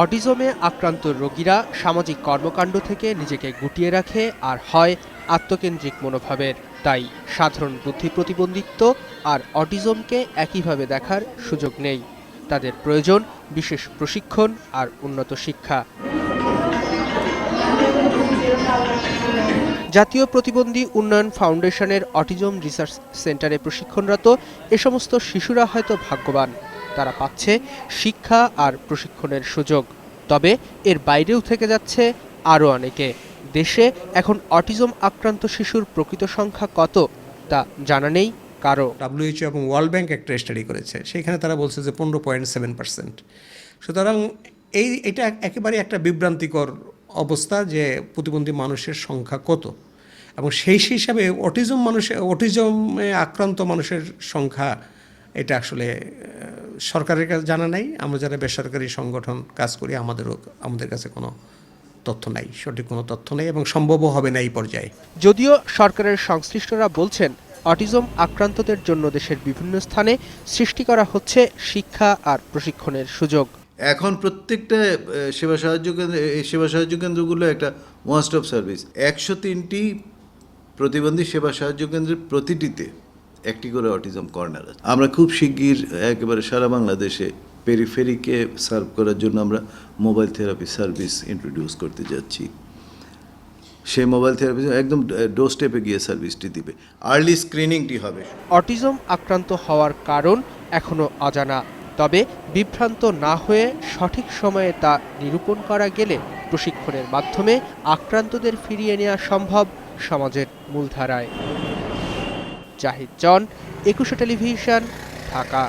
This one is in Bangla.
অটিজমে আক্রান্ত রোগীরা সামাজিক কর্মকাণ্ড থেকে নিজেকে গুটিয়ে রাখে আর হয় আত্মকেন্দ্রিক মনোভাবের। তাই সাধারণ বুদ্ধি প্রতিবন্ধিত্ব আর অটিজমকে একইভাবে দেখার সুযোগ নেই। তাদের প্রয়োজন বিশেষ প্রশিক্ষণ আর উন্নত শিক্ষা। জাতীয় প্রতিবন্ধী উন্নয়ন ফাউন্ডেশনের অটিজম রিসার্চ সেন্টারে প্রশিক্ষণরত এ সমস্ত শিশুরা হয়তো ভাগ্যবান। তারা পাচ্ছে শিক্ষা আর প্রশিক্ষণের সুযোগ। তবে এর বাইরেও থেকে যাচ্ছে আরও অনেকে। দেশে এখন অটিজম আক্রান্ত শিশুর প্রকৃত সংখ্যা কত তা জানা নেই কারো। WHO এবং ওয়ার্ল্ড ব্যাংক একটা স্টাডি করেছে, সেখানে তারা বলছে যে 15.7%। সুতরাং এটা একেবারে একটা বিভ্রান্তিকর অবস্থা যে প্রতিবন্ধী মানুষের সংখ্যা কত, এবং সেই হিসাবে অটিজমে আক্রান্ত মানুষের সংখ্যা এটা আসলে সরকারের কাছে জানা নাই। আমরা যারা বেসরকারি সংগঠন কাজ করি আমাদের কাছে কোনো তথ্য নাই, সঠিক কোনো তথ্য নেই এবং সম্ভবও হবে না এই পর্যায়ে। যদিও সরকারের সংশ্লিষ্টরা বলছেন অটিজম আক্রান্তদের জন্য দেশের বিভিন্ন স্থানে সৃষ্টি করা হচ্ছে শিক্ষা আর প্রশিক্ষণের সুযোগ। এখন প্রত্যেকটা সেবা সাহায্য কেন্দ্রগুলো একটা ওয়ান স্টপ সার্ভিস। 103টি প্রতিবন্ধী সেবা সাহায্য কেন্দ্রের প্রতিটিতে একটি করে অটিজম কর্নার আছে। আমরা খুব শিগগির একেবারে সারা বাংলাদেশে পেরিফেরিকে সার্ভ করার জন্য আমরা মোবাইল থেরাপি সার্ভিস ইন্ট্রোডিউস করতে যাচ্ছি। সেই মোবাইল থেরাপি একদম ডোর স্টেপে গিয়ে সার্ভিসটি দিবে, আর্লি স্ক্রিনিংটি হবে। অটিজম আক্রান্ত হওয়ার কারণ এখনো অজানা। তবে বিভ্রান্ত না হয়ে সঠিক সময়ে তা নিরূপণ করা গেলে প্রশিক্ষণের মাধ্যমে আক্রান্তদের ফিরিয়ে নেওয়া সম্ভব সমাজের মূলধারায়। জাহিদ জন, 21 টেলিভিশন, ঢাকা।